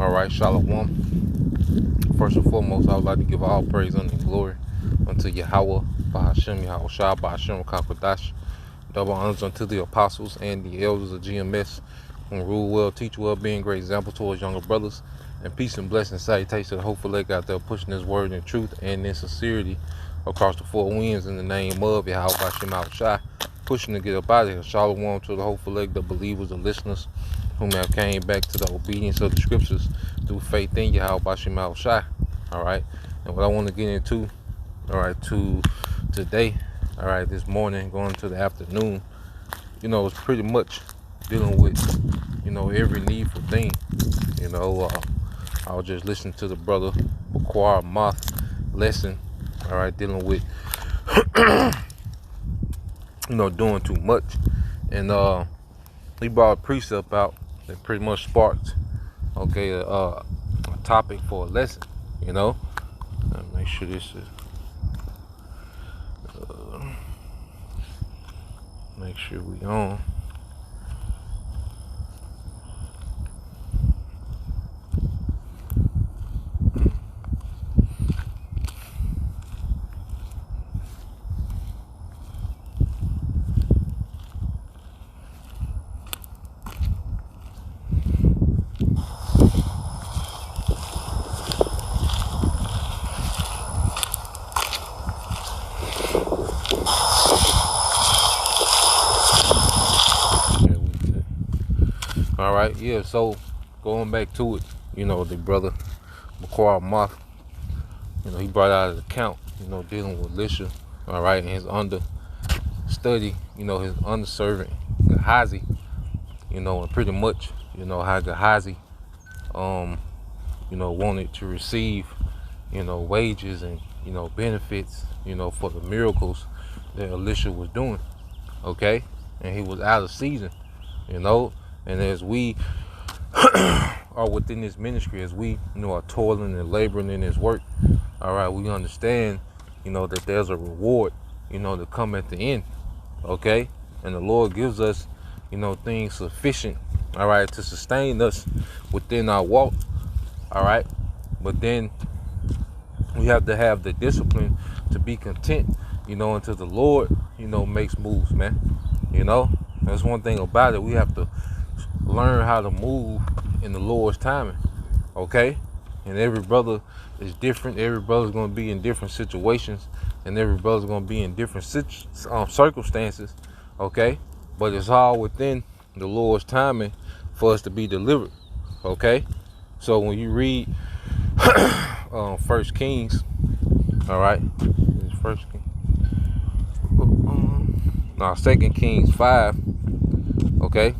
All right, Shalom. First and foremost, I would like to give all praise and glory unto Yahweh, Bahashem, Yahweh Shah, Bahashem, Kakwadash. Double honors unto the apostles and the elders of GMS, who rule well, teach well, being great example towards younger brothers. And peace and blessing, salutation to the hopeful leg out there pushing this word in truth and in sincerity across the four winds in the name of Yahweh, Bahashem, Yahweh Shah, pushing to get up out of here. Shalom to the hopeful leg, the believers, the listeners, whom have came back to the obedience of the scriptures through faith in Yahweh Bashim Al Shai. All right. And what I want to get into, all right, to today, all right, this morning, going to the afternoon, it's pretty much dealing with, every needful thing. I was just listening to the brother Baquar Moth lesson, all right, dealing with, doing too much. And he brought a precept out that pretty much sparked, a topic for a lesson, Make sure this is, make sure we on. All right, yeah, so going back to it, the brother Baquar Moth, he brought out an account, dealing with Lisha, all right, and his understudy, his underservant, Gehazi, and pretty much, how Gehazi, wanted to receive, wages and, benefits, for the miracles that Elisha was doing, okay? And he was out of season, and as we are within this ministry, as we, are toiling and laboring in his work, all right, we understand, that there's a reward, to come at the end, okay? And the Lord gives us, things sufficient, all right, to sustain us within our walk, all right? But then we have to have the discipline to be content, until the Lord, makes moves, man. That's one thing about it. We have to learn how to move in the Lord's timing, okay? And every brother is different. Every brother's going to be in different situations, and every brother's going to be in different circumstances, okay? But it's all within the Lord's timing for us to be delivered, okay? So when you read First Kings, all right, First Kings, Second Kings 5, okay?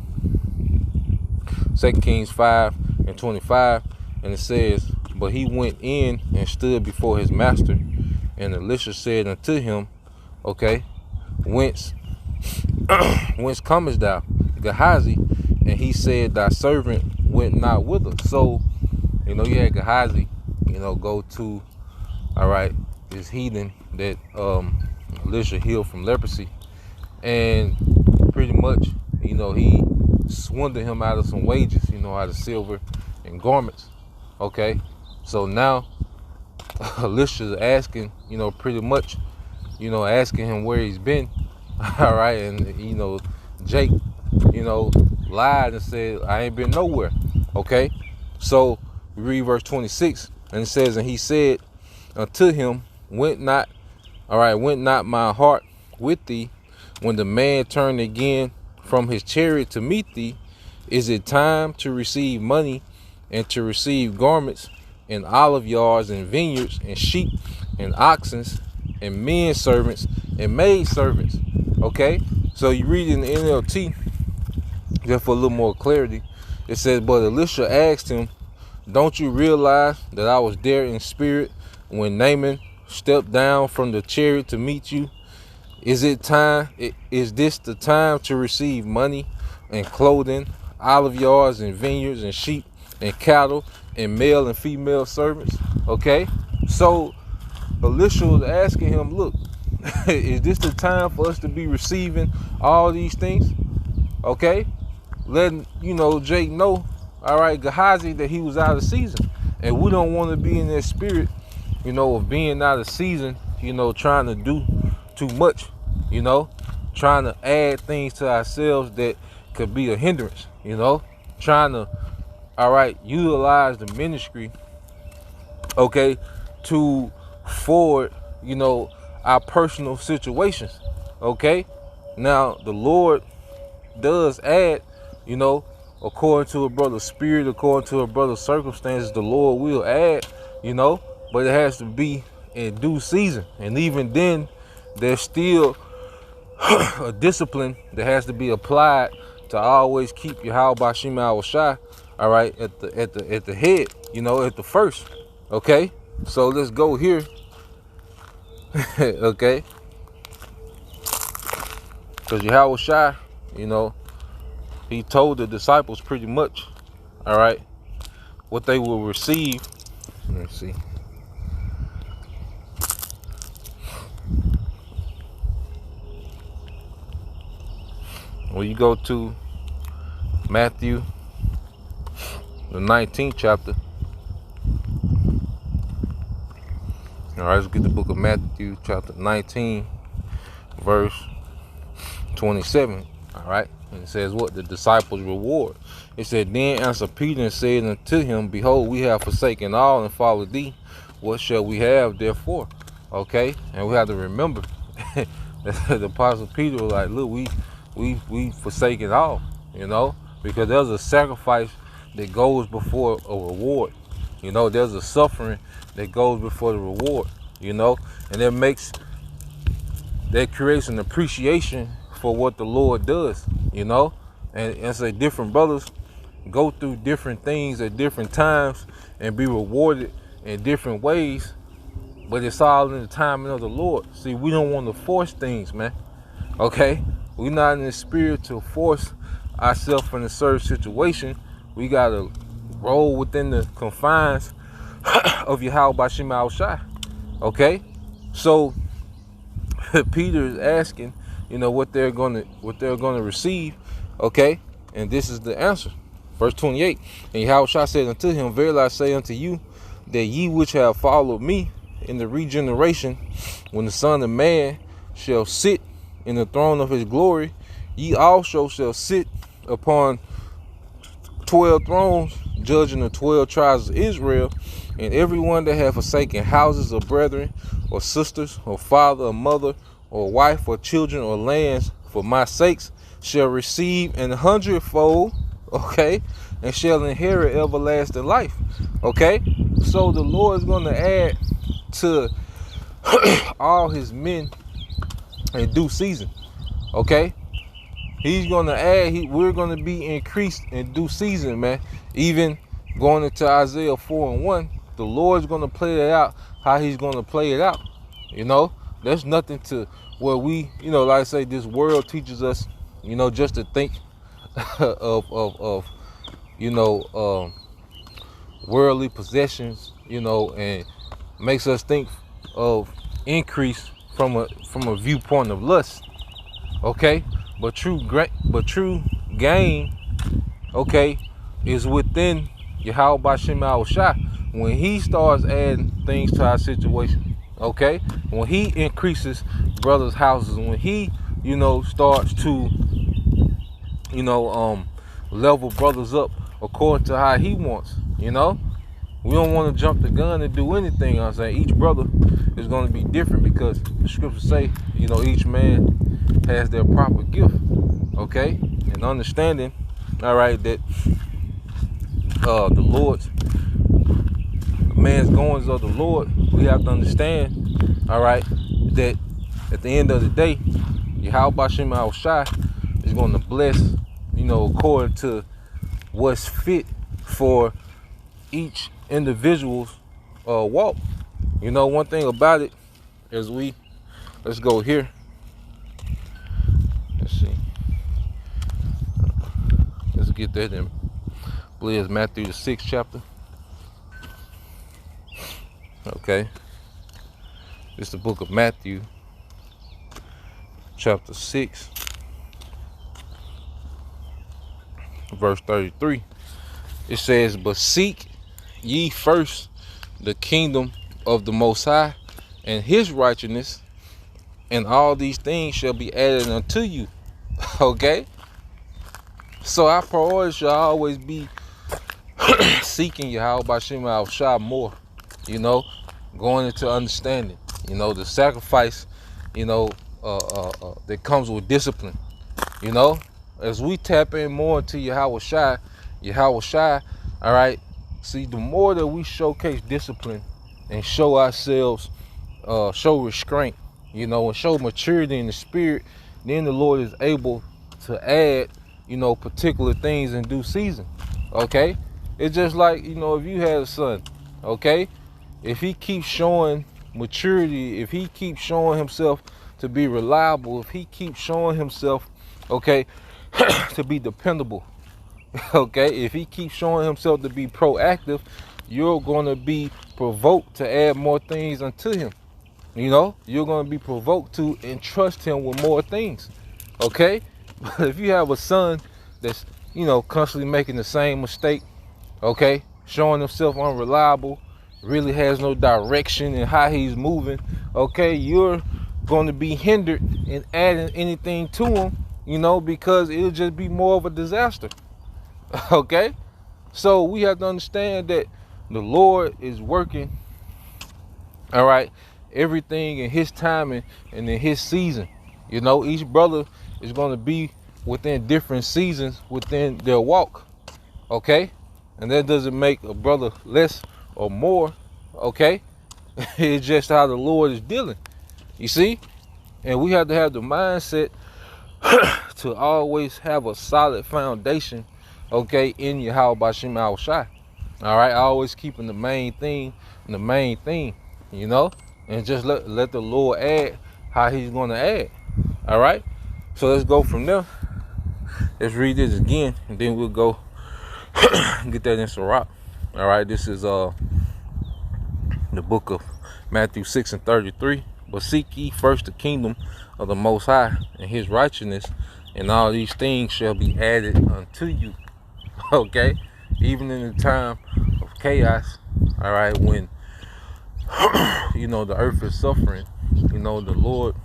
2 Kings 5:25, and it says, but he went in and stood before his master, and Elisha said unto him, okay, whence comest thou, Gehazi? And he said, thy servant went not with us. So, you had Gehazi, go to, all right, this heathen that Elisha healed from leprosy, and pretty much, he swindled him out of some wages, out of silver and garments, okay? So now Elisha's asking, pretty much, asking him where he's been, all right? And, Jake, lied and said, I ain't been nowhere, okay? So we read verse 26, and it says, and he said unto him, went not my heart with thee when the man turned again from his chariot to meet thee? Is it time to receive money and to receive garments and olive yards and vineyards and sheep and oxen and men servants and maid servants? Okay, so you read in the NLT, just for a little more clarity, it says, but Elisha asked him, don't you realize that I was there in spirit when Naaman stepped down from the chariot to meet you? Is this the time to receive money and clothing, olive yards and vineyards and sheep and cattle and male and female servants? Okay, so Elisha was asking him, look, is this the time for us to be receiving all these things? Okay, letting Jake know all right, Gehazi, that he was out of season. And we don't want to be in that spirit, of being out of season, trying to do too much, trying to add things to ourselves that could be a hindrance, trying to, all right, utilize the ministry, okay, to forward, our personal situations, okay? Now, the Lord does add, according to a brother's spirit, according to a brother's circumstances, the Lord will add, but it has to be in due season. And even then, there's still a discipline that has to be applied to always keep Yahweh Bashim Al Shai, all right, at the head, at the first. Okay? So let's go here. Okay? Because Yahweh Shai, he told the disciples pretty much, all right, what they will receive. Let's see. When you go to Matthew, the 19th chapter. All right, let's get the book of Matthew, chapter 19, verse 27. All right, and it says what? The disciples' reward. It said, then answered Peter and said unto him, behold, we have forsaken all and followed thee. What shall we have therefore? Okay, and we have to remember the apostle Peter was like, look, we forsaken all, because there's a sacrifice that goes before a reward. There's a suffering that goes before the reward, and that creates an appreciation for what the Lord does, and say different brothers go through different things at different times and be rewarded in different ways, but it's all in the timing of the Lord. See, we don't want to force things, man. Okay? We're not in the spirit to force ourselves in a certain situation. We got to roll within the confines of Yahweh Bashim Al Shai. Okay? So Peter is asking, what they're gonna receive. Okay? And this is the answer. Verse 28. And Yahweh Shai said unto him, verily I say unto you, that ye which have followed me in the regeneration, when the Son of Man shall sit in the throne of his glory, ye also shall sit upon 12 thrones, judging the 12 tribes of Israel. And everyone that hath forsaken houses or brethren, or sisters, or father, or mother, or wife, or children, or lands, for my sakes, shall receive an 100-fold, okay, and shall inherit everlasting life. Okay, so the Lord is going to add to all his men in due season. Okay, he's going to add, we're going to be increased in due season, man. Even going into Isaiah 4:1, the Lord's going to play that out how he's going to play it out. There's nothing to where we, like I say, this world teaches us, just to think of worldly possessions, and makes us think of increase from a viewpoint of lust. Okay, but true gain, okay, is within Yahweh Bashim Al Shai. When he starts adding things to our situation, okay, when he increases brothers' houses, when he, starts to, level brothers up according to how he wants, we don't want to jump the gun and do anything. I'm saying each brother is going to be different, because the scriptures say, each man has their proper gift, okay, and understanding, all right, that the Lord's man's goings of the Lord, we have to understand, all right, that at the end of the day, Yahweh Bashim Al Shai is going to bless, according to what's fit for each individual's walk. One thing about it is let's go here. Let's see. Let's get that in. I believe it's Matthew the 6th chapter. Okay. It's the book of Matthew, chapter 6, verse 33. It says, but seek ye first the kingdom of the Most High and his righteousness, and all these things shall be added unto you. Okay? So our priority should always be seeking Yahweh Bashim Al-Shah more, going into understanding, the sacrifice, that comes with discipline, as we tap in more into Yahweh Shai, all right, see, the more that we showcase discipline and show ourselves, show restraint, and show maturity in the spirit, then the Lord is able to add, particular things in due season, okay? It's just like, if you had a son, okay? If he keeps showing maturity, if he keeps showing himself to be reliable, if he keeps showing himself, okay, to be dependable, okay, if he keeps showing himself to be proactive, you're going to be provoked to add more things unto him. You're going to be provoked to entrust him with more things, okay? But if you have a son that's, constantly making the same mistake, okay, showing himself unreliable, really has no direction in how he's moving, okay, you're going to be hindered in adding anything to him, because it'll just be more of a disaster, okay? So we have to understand that the Lord is working, all right, everything in his timing and in his season. Each brother is going to be within different seasons within their walk, okay? And that doesn't make a brother less or more, okay? It's just how the Lord is dealing, you see? And we have to have the mindset to always have a solid foundation, okay, in Yahweh Bashim Al-Shai. All right, always keeping the main thing, and just let the Lord add how he's going to add. All right, so let's go from there. Let's read this again, and then we'll go get that in Sirach. All right, this is the book of Matthew 6:33. But seek ye first the kingdom of the Most High and his righteousness, and all these things shall be added unto you. Okay, even in the time of chaos, all right, when the earth is suffering, the Lord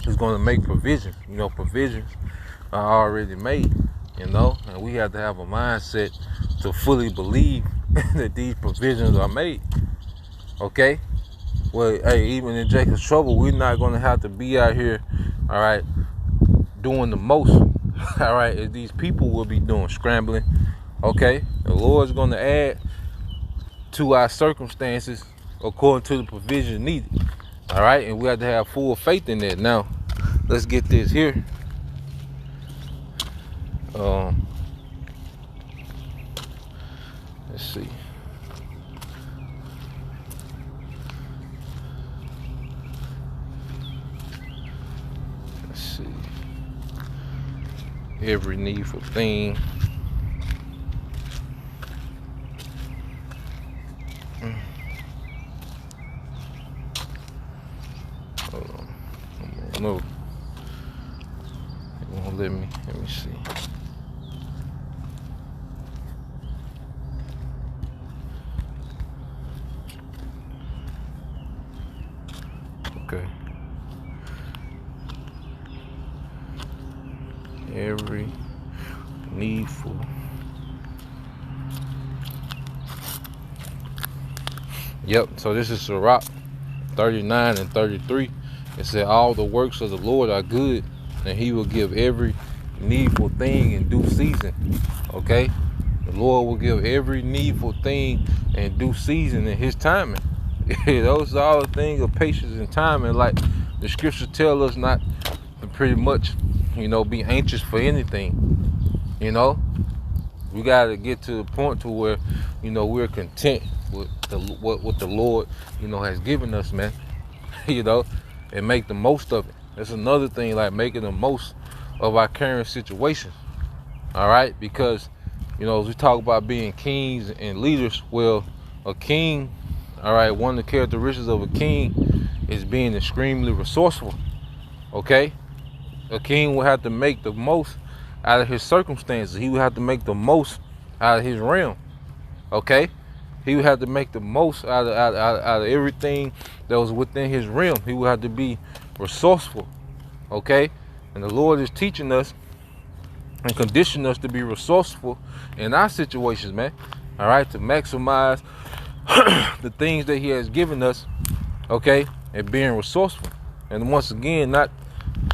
is going to make provision. Provisions are already made, and we have to have a mindset to fully believe that these provisions are made. Okay, well, hey, even in Jacob's trouble, we're not going to have to be out here, all right, doing the most, all right, as these people will be doing, scrambling. Okay, the Lord's going to add to our circumstances according to the provision needed. All right, and we have to have full faith in that. Now, let's get this here. Let's see. Let's see. Every needful thing. Hold on. No. It won't let me. Let me see. Okay. Every needful. Yep, so this is Sirach 39 and 33. It said, all the works of the Lord are good, and he will give every needful thing in due season. Okay? The Lord will give every needful thing in due season in his timing. Those are all the things of patience and timing. Like the scriptures tell us not to pretty much, be anxious for anything. We got to get to the point to where, we're content with what the Lord, has given us, man. And make the most of it. That's another thing, like making the most of our current situation. All right, because as we talk about being kings and leaders, well, a king, all right, one of the characteristics of a king is being extremely resourceful. Okay, a king will have to make the most out of his circumstances. He will have to make the most out of his realm. Okay, he would have to make the most out of everything that was within his realm. He would have to be resourceful. Okay, and the Lord is teaching us and conditioning us to be resourceful in our situations, man. All right, to maximize the things that he has given us. Okay, and being resourceful. And once again, not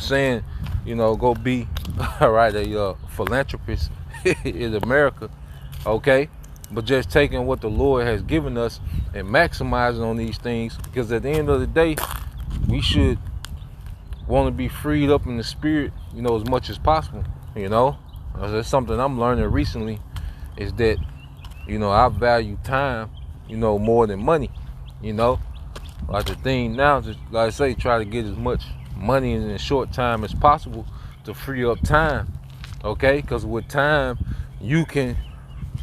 saying, go be all right, a philanthropist in America. Okay, but just taking what the Lord has given us and maximizing on these things, because at the end of the day, we should want to be freed up in the spirit, as much as possible. That's something I'm learning recently, is that I value time more than money. Like the thing now, just like I say, try to get as much money in a short time as possible to free up time. Okay, because with time you can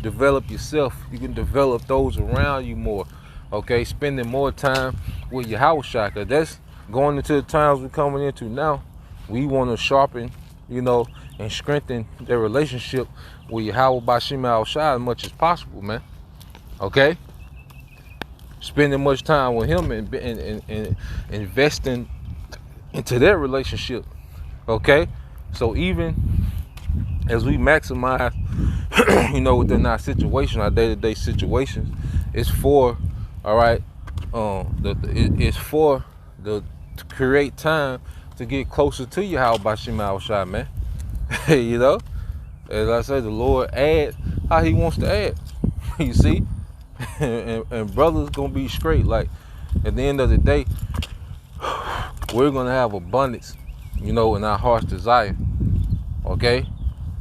develop yourself, you can develop those around you more. Okay, spending more time with your house shot, because that's going into the times we're coming into now. We want to sharpen, and strengthen their relationship with Yahweh Bashim Al Shai as much as possible, man. Okay, spending much time with him and investing into their relationship. Okay, so even as we maximize, within our situation, our day-to-day situations, it's for, all right, it's for to create time to get closer to Yahweh Bashim Al Shai, man. As I say, the Lord adds how he wants to add. You see, and brothers gonna be straight. Like, at the end of the day, we're gonna have abundance, in our heart's desire. Okay,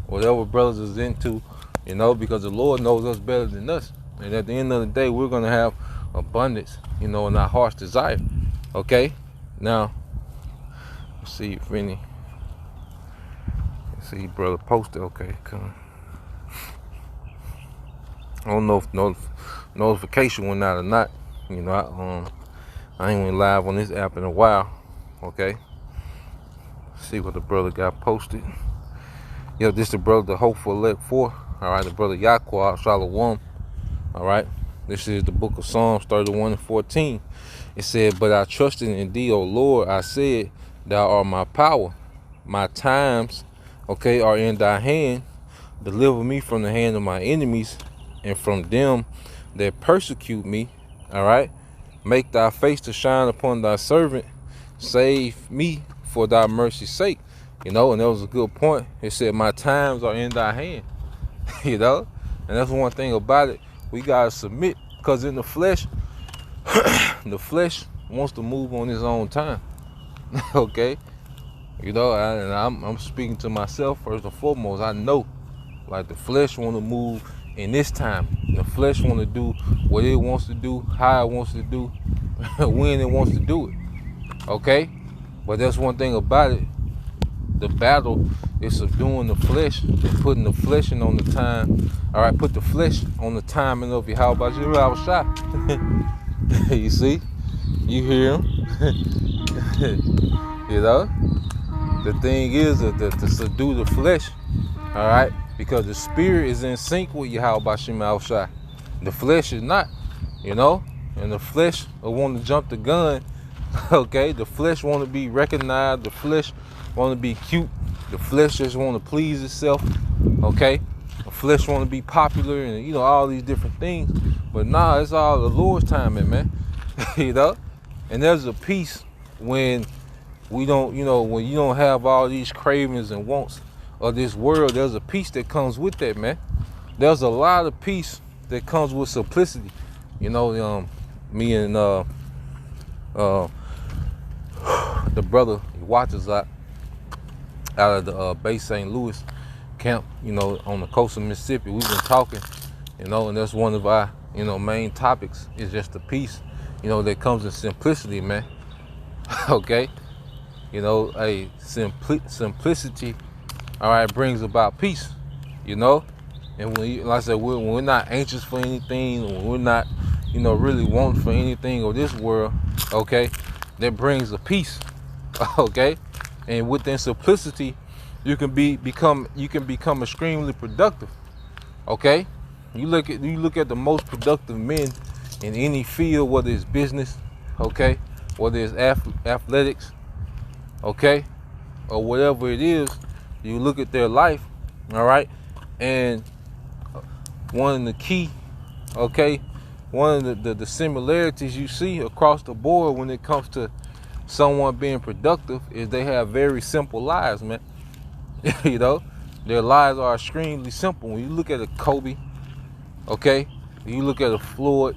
whatever brothers is into, because the Lord knows us better than us. And at the end of the day, we're gonna have abundance, in our heart's desire. Okay, now let's see if any. Let's see, brother posted. Okay, come. I don't know if notification went out or not. I ain't went live on this app in a while. Okay, see what the brother got posted. This the brother, the Hopeful Elect 4. All right, the brother Yahweh Shalom. All right, this is the book of Psalms 31:14. It said, "But I trusted in thee, O Lord. I said, thou art my power. My times, okay, are in thy hand. Deliver me from the hand of my enemies and from them that persecute me." All right, make thy face to shine upon thy servant. Save me for thy mercy's sake. And that was a good point. It said, my times are in thy hand. And that's one thing about it. We gotta submit, because in the flesh, the flesh wants to move on its own time. Okay, and I'm speaking to myself first and foremost. I know, like, the flesh want to move in this time. The flesh want to do what it wants to do, how it wants to do, when it wants to do it. Okay, but that's one thing about it. The battle is subduing the flesh and putting the flesh in on the time. All right, put the flesh on the timing of your how about you? I was shot. You see, you hear him. The thing is to subdue the flesh. All right, because the spirit is in sync with Yahweh Bashim Al Shai. The flesh is not, and the flesh will want to jump the gun. Okay, the flesh want to be recognized. The flesh want to be cute. The flesh just want to please itself. Okay, the flesh want to be popular, and all these different things. But nah, it's all the Lord's timing, man. And there's a peace when we don't, when you don't have all these cravings and wants of this world. There's a peace that comes with that, man. There's a lot of peace that comes with simplicity. Me and the brother watches out of the Bay St. Louis camp, on the coast of Mississippi. We've been talking, and that's one of our, main topics, is just the peace, that comes in simplicity, man. Okay, simplicity, all right, brings about peace, and when, like I said, when we're not anxious for anything, when we're not, really wanting for anything of this world, okay, that brings a peace. Okay, and within simplicity, you can become extremely productive. Okay, You look at the most productive men in any field, whether it's business, okay, whether it's athletics, okay, or whatever it is. You look at their life, all right, and one of the key, okay, one of the similarities you see across the board when it comes to someone being productive is they have very simple lives, man. You know, their lives are extremely simple. When you look at a Kobe, okay, you look at a Floyd,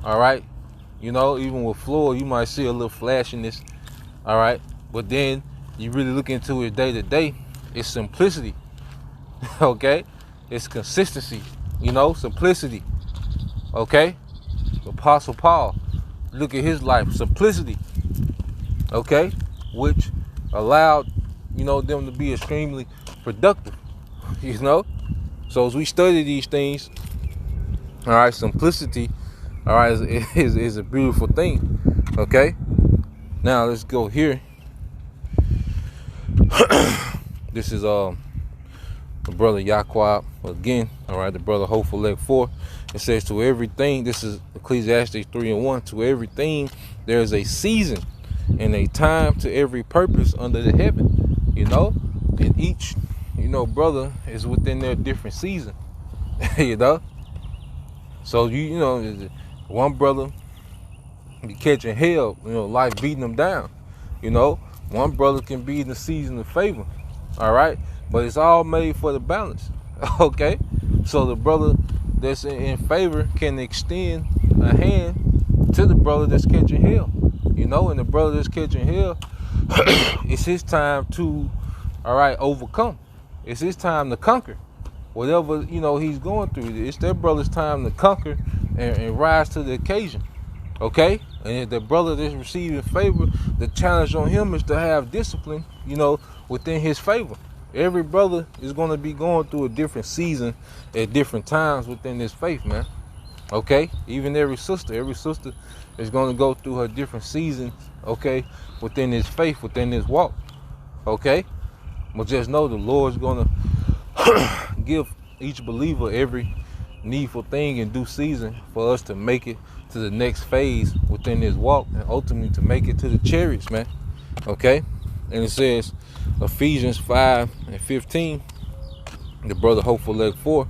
all right, you know, even with Floyd, you might see a little flashiness, all right, but then you really look into it day to day, it's simplicity, okay, it's consistency, you know, simplicity, okay. Apostle Paul, look at his life, simplicity, okay, which allowed, you know, them to be extremely productive, you know. So as we study these things, all right, simplicity, all right, is a beautiful thing, okay. Now let's go here. This is the brother Yaquab again, all right, the brother Hopeful Leg 4. It says, to everything, this is Ecclesiastes 3:1, to everything there is a season and a time to every purpose under the heaven, you know, and each, you know, brother is within their different season, you know. So you know, one brother be catching hell, you know, life beating them down, you know. One brother can be in the season of favor, all right, but it's all made for the balance, okay. So the brother that's in favor can extend a hand to the brother that's catching hell, you know, and the brother that's catching hell, it's his time to, all right, overcome. It's his time to conquer whatever, you know, he's going through. It's their brother's time to conquer and rise to the occasion, okay. And if the brother that's receiving favor, the challenge on him is to have discipline, you know, within his favor. Every brother is going to be going through a different season at different times within this faith, man. Okay? Even every sister is going to go through her different seasons, okay, within this faith, within this walk. Okay? But just know the Lord's going to give each believer every needful thing in due season for us to make it to the next phase within this walk and ultimately to make it to the chariots, man. Okay? And it says, Ephesians 5:15, the brother Hopeful Leg 4,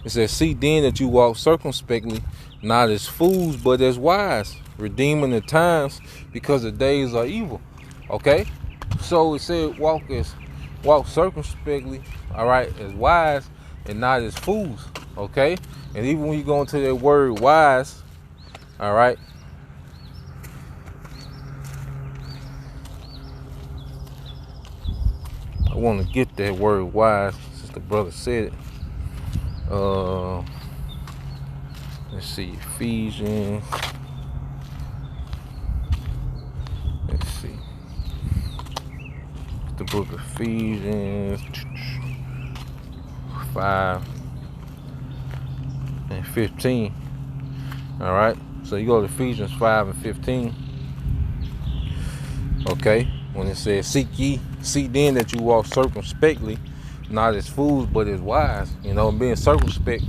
it says, see then that you walk circumspectly, not as fools, but as wise, redeeming the times, because the days are evil. Okay? So it said walk circumspectly, all right, as wise and not as fools. Okay? And even when you go into that word wise, all right, I want to get that word wise since the brother said it. Let's see, Ephesians. Let's see. The book of Ephesians 5:15. All right. So you go to Ephesians 5:15. Okay. When it says, see then that you walk circumspectly, not as fools, but as wise. You know, being circumspect.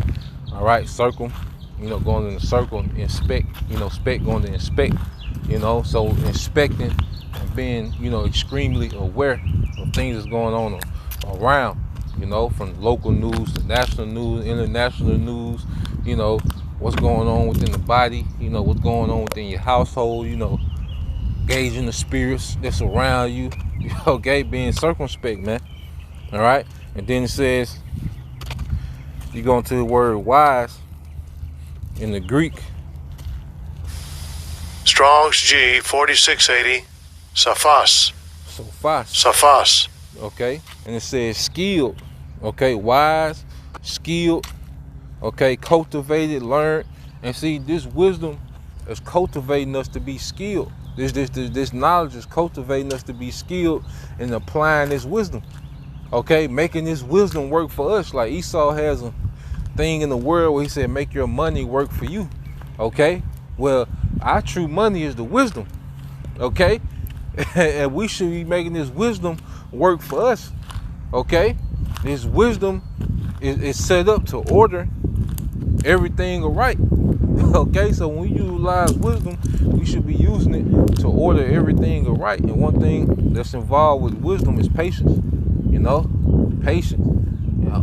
All right, circle. You know, going in the circle, inspect. You know, spec going to inspect. You know, so inspecting and being, you know, extremely aware of things that's going on around. You know, from local news to national news, international news. You know, what's going on within the body. You know, what's going on within your household. You know, gauging the spirits that's around you. Okay, being circumspect, man. All right, and then it says, you go into the word wise in the Greek. Strong's G 4680, Sophos. Sophos. Okay, and it says skilled. Okay, wise, skilled. Okay, cultivated, learned, and see, this wisdom is cultivating us to be skilled. This knowledge is cultivating us to be skilled in applying this wisdom. Okay, making this wisdom work for us. Like Esau has a thing in the world where he said, make your money work for you. Okay, well, our true money is the wisdom. Okay, and we should be making this wisdom work for us. Okay, this wisdom is set up to order everything right. Okay, so when we utilize wisdom, we should be using it to order everything right. And one thing that's involved with wisdom is patience. You know, patience,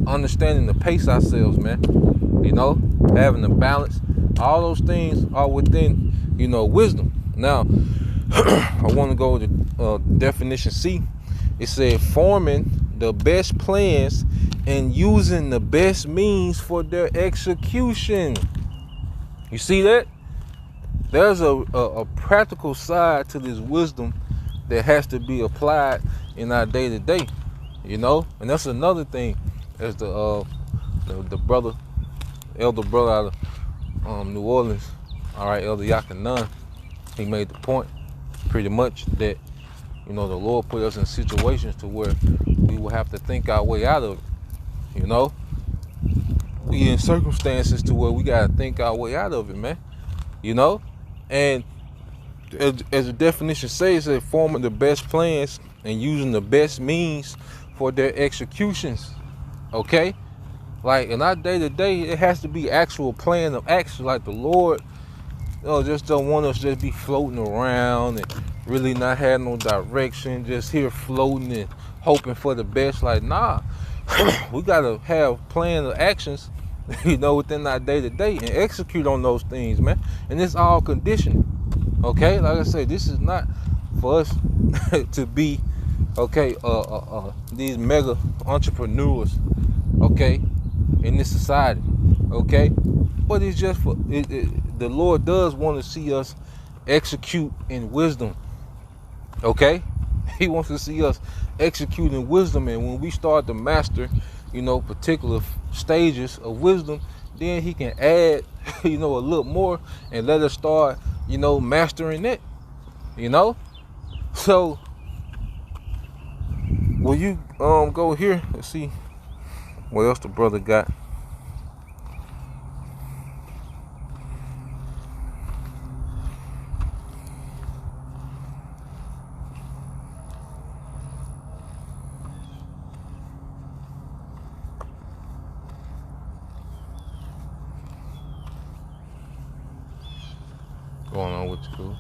understanding to pace ourselves, man. You know, having a balance. All those things are within, wisdom. Now, I want to go to definition C. It said forming the best plans and using the best means for their execution. You see that? There's a practical side to this wisdom that has to be applied in our day-to-day, and that's another thing, as the brother, elder brother out of New Orleans, all right, Elder Yakanan, he made the point pretty much that, the Lord put us in situations to where we will have to think our way out of it, we in circumstances to where we got to think our way out of it, man, and as the definition says, it's forming the best plans and using the best means for their executions. Okay, like in our day-to-day, it has to be actual plan of action. Like the Lord, just don't want us just be floating around and really not have no direction, just here floating and hoping for the best. Like, nah, we gotta have plan of actions, within our day-to-day and execute on those things, man. And it's all conditioned. Okay, like I said, this is not for us to be, okay, these mega entrepreneurs, okay, in this society, okay, but it's just for the Lord does want to see us execute in wisdom, okay. He wants to see us execute in wisdom, and when we start to master, particular stages of wisdom, then He can add, a little more and let us start, mastering it, So, will you go here? Let's see what else the brother got. Going on with school.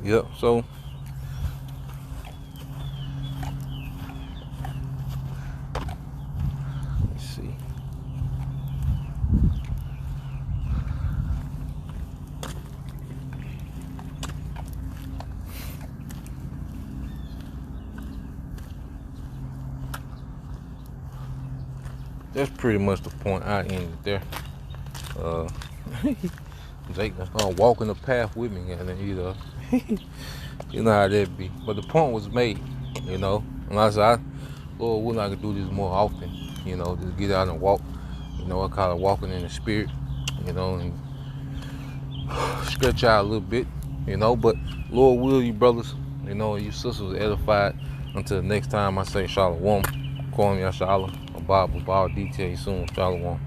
Yep, so let's see. That's pretty much the point. I ended there. Jake walking the path with me, and then you know how that be. But the point was made, and I said, Lord, we're not gonna do this more often, just get out and walk, I call it walking in the spirit, and stretch out a little bit, but Lord will, you brothers, you sisters edified. Until next time, I say shalom, call me Yashala, a Bible, detail soon, shalom.